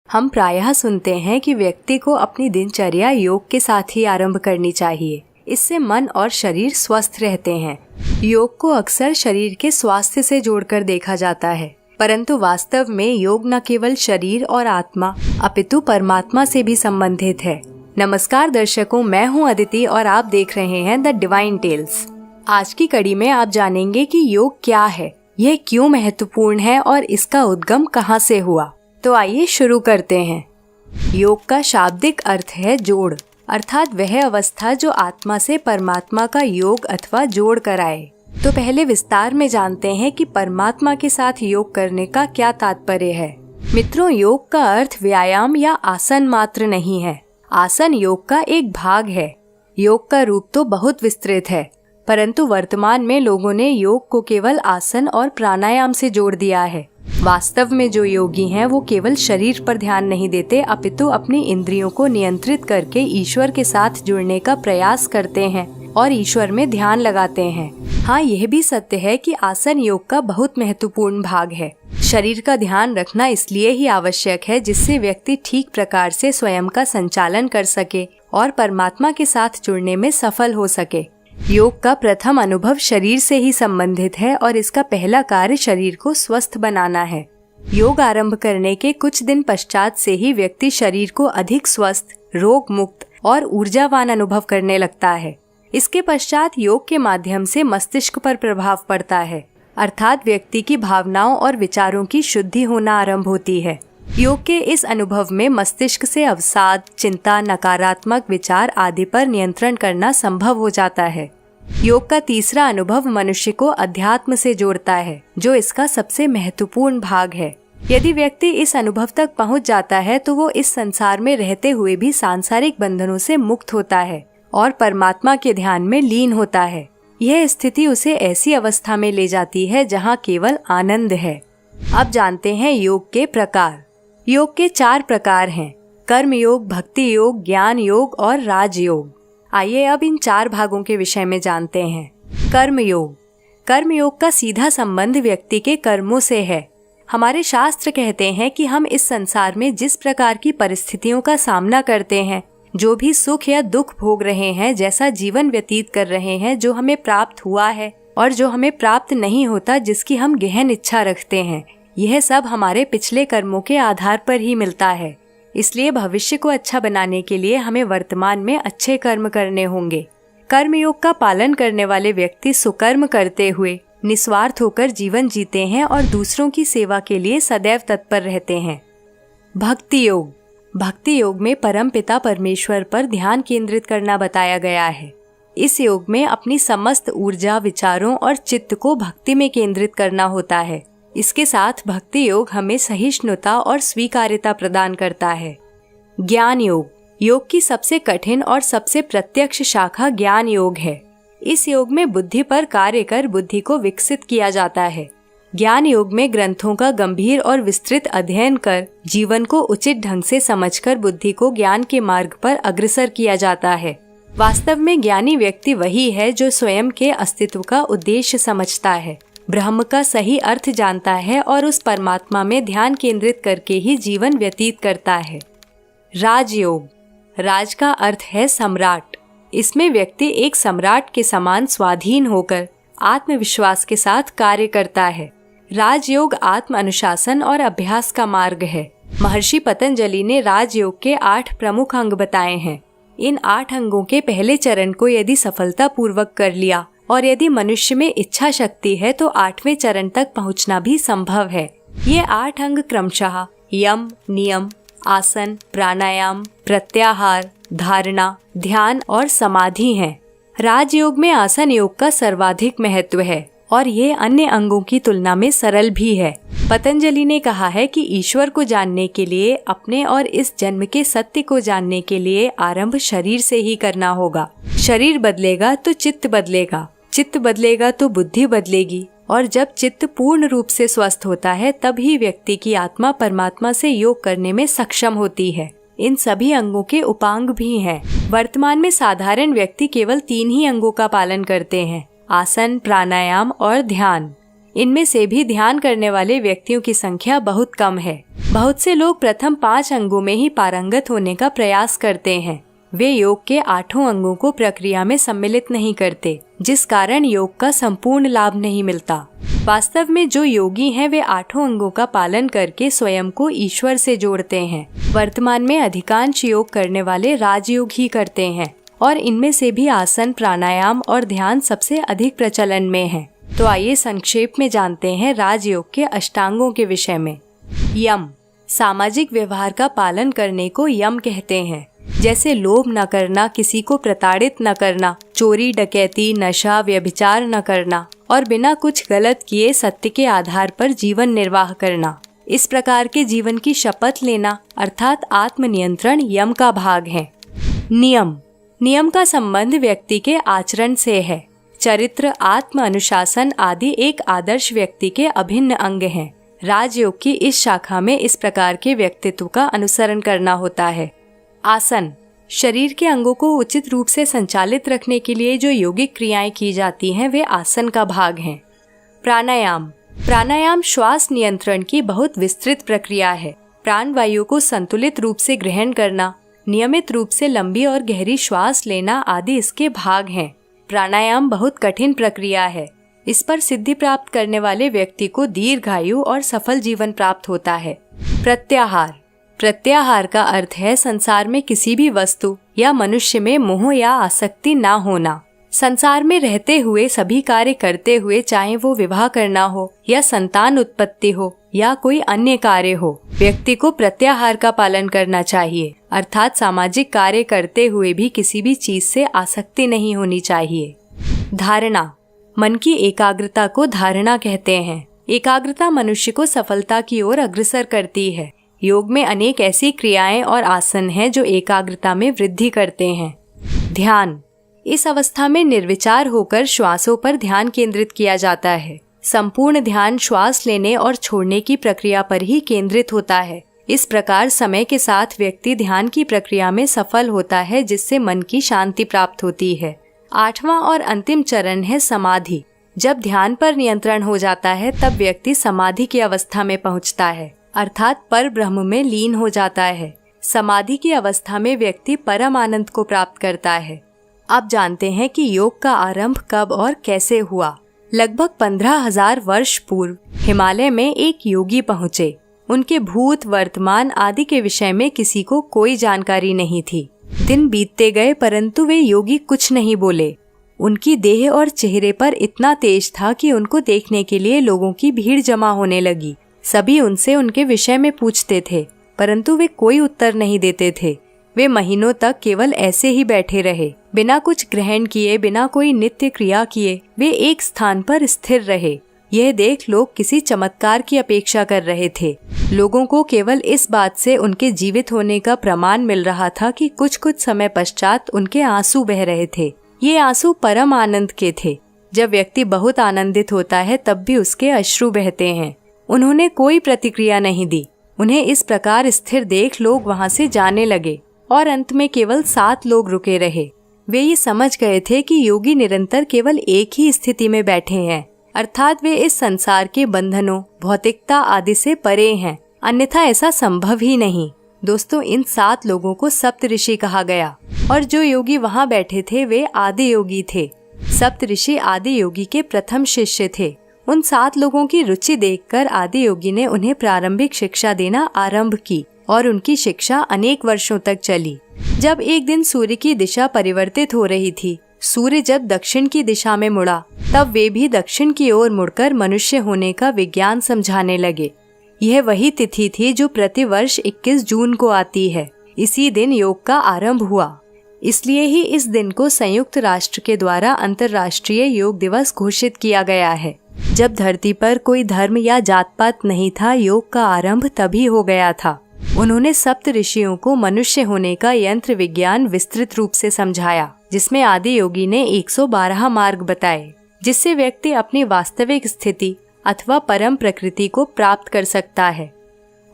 हम प्रायः सुनते हैं कि व्यक्ति को अपनी दिनचर्या योग के साथ ही आरंभ करनी चाहिए। इससे मन और शरीर स्वस्थ रहते हैं। योग को अक्सर शरीर के स्वास्थ्य से जोड़कर देखा जाता है, परंतु वास्तव में योग न केवल शरीर और आत्मा अपितु परमात्मा से भी संबंधित है। नमस्कार दर्शकों, मैं हूं अदिति और आप देख रहे हैं द डिवाइन टेल्स। आज की कड़ी में आप जानेंगे कि योग क्या है, यह क्यों महत्वपूर्ण है और इसका उद्गम कहां से हुआ। तो आइए शुरू करते हैं। योग का शाब्दिक अर्थ है जोड़, अर्थात वह अवस्था जो आत्मा से परमात्मा का योग अथवा जोड़ कराए। तो पहले विस्तार में जानते हैं कि परमात्मा के साथ योग करने का क्या तात्पर्य है। मित्रों, योग का अर्थ व्यायाम या आसन मात्र नहीं है। आसन योग का एक भाग है। योग का रूप तो बहुत विस्तृत है, परंतु वर्तमान में लोगों ने योग को केवल आसन और प्राणायाम से जोड़ दिया है। वास्तव में जो योगी हैं वो केवल शरीर पर ध्यान नहीं देते, अपितु अपनी इंद्रियों को नियंत्रित करके ईश्वर के साथ जुड़ने का प्रयास करते हैं और ईश्वर में ध्यान लगाते हैं। हाँ, यह भी सत्य है कि आसन योग का बहुत महत्वपूर्ण भाग है। शरीर का ध्यान रखना इसलिए ही आवश्यक है जिससे व्यक्ति ठीक प्रकार से स्वयं का संचालन कर सके और परमात्मा के साथ जुड़ने में सफल हो सके। योग का प्रथम अनुभव शरीर से ही संबंधित है और इसका पहला कार्य शरीर को स्वस्थ बनाना है। योग आरंभ करने के कुछ दिन पश्चात से ही व्यक्ति शरीर को अधिक स्वस्थ, रोग मुक्त और ऊर्जावान अनुभव करने लगता है। इसके पश्चात योग के माध्यम से मस्तिष्क पर प्रभाव पड़ता है, अर्थात व्यक्ति की भावनाओं और विचारों की शुद्धि होना आरंभ होती है। योग के इस अनुभव में मस्तिष्क से अवसाद, चिंता, नकारात्मक विचार आदि पर नियंत्रण करना संभव हो जाता है। योग का तीसरा अनुभव मनुष्य को अध्यात्म से जोड़ता है, जो इसका सबसे महत्वपूर्ण भाग है। यदि व्यक्ति इस अनुभव तक पहुंच जाता है तो वो इस संसार में रहते हुए भी सांसारिक बंधनों से मुक्त होता है और परमात्मा के ध्यान में लीन होता है। यह स्थिति उसे ऐसी अवस्था में ले जाती है जहाँ केवल आनंद है। अब जानते हैं योग के प्रकार। योग के 4 प्रकार हैं: कर्म योग, भक्ति योग, ज्ञान योग और राज योग। आइए अब इन 4 भागों के विषय में जानते हैं। कर्म योग। कर्म योग का सीधा संबंध व्यक्ति के कर्मों से है। हमारे शास्त्र कहते हैं कि हम इस संसार में जिस प्रकार की परिस्थितियों का सामना करते हैं, जो भी सुख या दुख भोग रहे हैं, जैसा जीवन व्यतीत कर रहे हैं, जो हमें प्राप्त हुआ है और जो हमें प्राप्त नहीं होता, जिसकी हम गहन इच्छा रखते हैं, यह सब हमारे पिछले कर्मों के आधार पर ही मिलता है। इसलिए भविष्य को अच्छा बनाने के लिए हमें वर्तमान में अच्छे कर्म करने होंगे। कर्म योग का पालन करने वाले व्यक्ति सुकर्म करते हुए निस्वार्थ होकर जीवन जीते हैं और दूसरों की सेवा के लिए सदैव तत्पर रहते हैं। भक्ति योग। भक्ति योग में परमपिता परमेश्वर पर ध्यान केंद्रित करना बताया गया है। इस योग में अपनी समस्त ऊर्जा, विचारों और चित्त को भक्ति में केंद्रित करना होता है। इसके साथ भक्ति योग हमें सहिष्णुता और स्वीकार्यता प्रदान करता है। ज्ञान योग। योग की सबसे कठिन और सबसे प्रत्यक्ष शाखा ज्ञान योग है। इस योग में बुद्धि पर कार्य कर बुद्धि को विकसित किया जाता है। ज्ञान योग में ग्रंथों का गंभीर और विस्तृत अध्ययन कर जीवन को उचित ढंग से समझकर बुद्धि को ज्ञान के मार्ग पर अग्रसर किया जाता है। वास्तव में ज्ञानी व्यक्ति वही है जो स्वयं के अस्तित्व का उद्देश्य समझता है, ब्रह्म का सही अर्थ जानता है और उस परमात्मा में ध्यान केंद्रित करके ही जीवन व्यतीत करता है। राजयोग। राज का अर्थ है सम्राट। इसमें व्यक्ति एक सम्राट के समान स्वाधीन होकर आत्मविश्वास के साथ कार्य करता है। राजयोग आत्म अनुशासन और अभ्यास का मार्ग है। महर्षि पतंजलि ने राजयोग के 8 प्रमुख अंग बताए हैं। इन 8 अंगों के पहले चरण को यदि सफलतापूर्वक कर लिया और यदि मनुष्य में इच्छा शक्ति है तो 8वें चरण तक पहुंचना भी संभव है। ये 8 अंग क्रमशः यम, नियम, आसन, प्राणायाम, प्रत्याहार, धारणा, ध्यान और समाधि हैं। राजयोग में आसन योग का सर्वाधिक महत्व है और ये अन्य अंगों की तुलना में सरल भी है। पतंजलि ने कहा है कि ईश्वर को जानने के लिए, अपने और इस जन्म के सत्य को जानने के लिए आरंभ शरीर से ही करना होगा। शरीर बदलेगा तो चित्त बदलेगा, चित्त बदलेगा तो बुद्धि बदलेगी और जब चित्त पूर्ण रूप से स्वस्थ होता है तब ही व्यक्ति की आत्मा परमात्मा से योग करने में सक्षम होती है। इन सभी अंगों के उपांग भी हैं। वर्तमान में साधारण व्यक्ति केवल 3 ही अंगों का पालन करते हैं: आसन, प्राणायाम और ध्यान। इनमें से भी ध्यान करने वाले व्यक्तियों की संख्या बहुत कम है। बहुत से लोग प्रथम 5 अंगों में ही पारंगत होने का प्रयास करते हैं। वे योग के 8 अंगों को प्रक्रिया में सम्मिलित नहीं करते, जिस कारण योग का संपूर्ण लाभ नहीं मिलता। वास्तव में जो योगी हैं वे 8 अंगों का पालन करके स्वयं को ईश्वर से जोड़ते हैं। वर्तमान में अधिकांश योग करने वाले राजयोग ही करते हैं और इनमें से भी आसन, प्राणायाम और ध्यान सबसे अधिक प्रचलन में है। तो आइए संक्षेप में जानते हैं राजयोग के अष्टांगों के विषय में। यम, सामाजिक व्यवहार का पालन करने को यम कहते हैं। जैसे लोभ न करना, किसी को प्रताड़ित न करना, चोरी, डकैती, नशा, व्यभिचार न करना और बिना कुछ गलत किए सत्य के आधार पर जीवन निर्वाह करना। इस प्रकार के जीवन की शपथ लेना अर्थात आत्मनियंत्रण यम का भाग है। नियम, नियम का संबंध व्यक्ति के आचरण से है। चरित्र, आत्म अनुशासन आदि एक आदर्श व्यक्ति के अभिन्न अंग हैं। राजयोग की इस शाखा में इस प्रकार के व्यक्तित्व का अनुसरण करना होता है। आसन, शरीर के अंगों को उचित रूप से संचालित रखने के लिए जो योगिक क्रियाएं की जाती हैं वे आसन का भाग हैं। प्राणायाम, प्राणायाम श्वास नियंत्रण की बहुत विस्तृत प्रक्रिया है। प्राण वायु को संतुलित रूप से ग्रहण करना, नियमित रूप से लंबी और गहरी श्वास लेना आदि इसके भाग हैं। प्राणायाम बहुत कठिन प्रक्रिया है। इस पर सिद्धि प्राप्त करने वाले व्यक्ति को दीर्घायु और सफल जीवन प्राप्त होता है। प्रत्याहार, प्रत्याहार का अर्थ है संसार में किसी भी वस्तु या मनुष्य में मोह या आसक्ति ना होना। संसार में रहते हुए सभी कार्य करते हुए, चाहे वो विवाह करना हो या संतान उत्पत्ति हो या कोई अन्य कार्य हो, व्यक्ति को प्रत्याहार का पालन करना चाहिए। अर्थात सामाजिक कार्य करते हुए भी किसी भी चीज से आसक्ति नहीं होनी चाहिए। धारणा, मन की एकाग्रता को धारणा कहते हैं। एकाग्रता मनुष्य को सफलता की ओर अग्रसर करती है। योग में अनेक ऐसी क्रियाएं और आसन हैं जो एकाग्रता में वृद्धि करते हैं। ध्यान, इस अवस्था में निर्विचार होकर श्वासों पर ध्यान केंद्रित किया जाता है। संपूर्ण ध्यान श्वास लेने और छोड़ने की प्रक्रिया पर ही केंद्रित होता है। इस प्रकार समय के साथ व्यक्ति ध्यान की प्रक्रिया में सफल होता है, जिससे मन की शांति प्राप्त होती है। 8वां और अंतिम चरण है समाधि। जब ध्यान पर नियंत्रण हो जाता है तब व्यक्ति समाधि की अवस्था में पहुंचता है, अर्थात पर ब्रह्म में लीन हो जाता है। समाधि की अवस्था में व्यक्ति परम आनंद को प्राप्त करता है। अब जानते हैं कि योग का आरंभ कब और कैसे हुआ। लगभग 15,000 वर्ष पूर्व हिमालय में एक योगी पहुँचे। उनके भूत, वर्तमान आदि के विषय में किसी को कोई जानकारी नहीं थी। दिन बीतते गए परंतु वे योगी कुछ नहीं बोले। उनकी देह और चेहरे पर इतना तेज था कि उनको देखने के लिए लोगों की भीड़ जमा होने लगी। सभी उनसे उनके विषय में पूछते थे, परंतु वे कोई उत्तर नहीं देते थे। वे महीनों तक केवल ऐसे ही बैठे रहे, बिना कुछ ग्रहण किए, बिना कोई नित्य क्रिया किए वे एक स्थान पर स्थिर रहे। यह देख लोग किसी चमत्कार की अपेक्षा कर रहे थे। लोगों को केवल इस बात से उनके जीवित होने का प्रमाण मिल रहा था कि कुछ कुछ समय पश्चात उनके आंसू बह रहे थे। ये आंसू परम आनंद के थे। जब व्यक्ति बहुत आनंदित होता है तब भी उसके अश्रु बहते हैं। उन्होंने कोई प्रतिक्रिया नहीं दी। उन्हें इस प्रकार स्थिर देख लोग वहां से जाने लगे और अंत में केवल 7 लोग रुके रहे। वे ये समझ गए थे कि योगी निरंतर केवल एक ही स्थिति में बैठे हैं, अर्थात वे इस संसार के बंधनों, भौतिकता आदि से परे हैं, अन्यथा ऐसा संभव ही नहीं। दोस्तों, इन 7 लोगों को सप्तऋषि कहा गया और जो योगी वहाँ बैठे थे वे आदि योगी थे। सप्तऋषि आदि योगी के प्रथम शिष्य थे। उन 7 लोगों की रुचि देखकर आदि योगी ने उन्हें प्रारंभिक शिक्षा देना आरंभ की और उनकी शिक्षा अनेक वर्षों तक चली। जब एक दिन सूर्य की दिशा परिवर्तित हो रही थी, सूर्य जब दक्षिण की दिशा में मुड़ा, तब वे भी दक्षिण की ओर मुड़कर मनुष्य होने का विज्ञान समझाने लगे। यह वही तिथि थी जो प्रतिवर्ष 21 जून को आती है। इसी दिन योग का आरंभ हुआ। इसलिए ही इस दिन को संयुक्त राष्ट्र के द्वारा अंतर्राष्ट्रीय योग दिवस घोषित किया गया है। जब धरती पर कोई धर्म या जात पात नहीं था, योग का आरंभ तभी हो गया था। उन्होंने सप्त ऋषियों को मनुष्य होने का यंत्र विज्ञान विस्तृत रूप से समझाया, जिसमें आदि योगी ने 112 मार्ग बताए, जिससे व्यक्ति अपनी वास्तविक स्थिति अथवा परम प्रकृति को प्राप्त कर सकता है।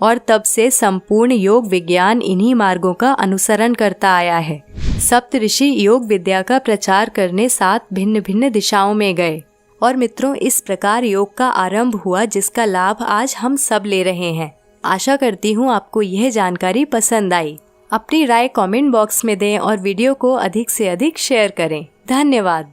और तब से संपूर्ण योग विज्ञान इन्हीं मार्गों का अनुसरण करता आया है। सप्त ऋषि योग विद्या का प्रचार करने 7 भिन्न भिन्न दिशाओं में गए और मित्रों, इस प्रकार योग का आरंभ हुआ जिसका लाभ आज हम सब ले रहे हैं। आशा करती हूँ आपको यह जानकारी पसंद आई। अपनी राय कमेंट बॉक्स में दें और वीडियो को अधिक से अधिक शेयर करें। धन्यवाद।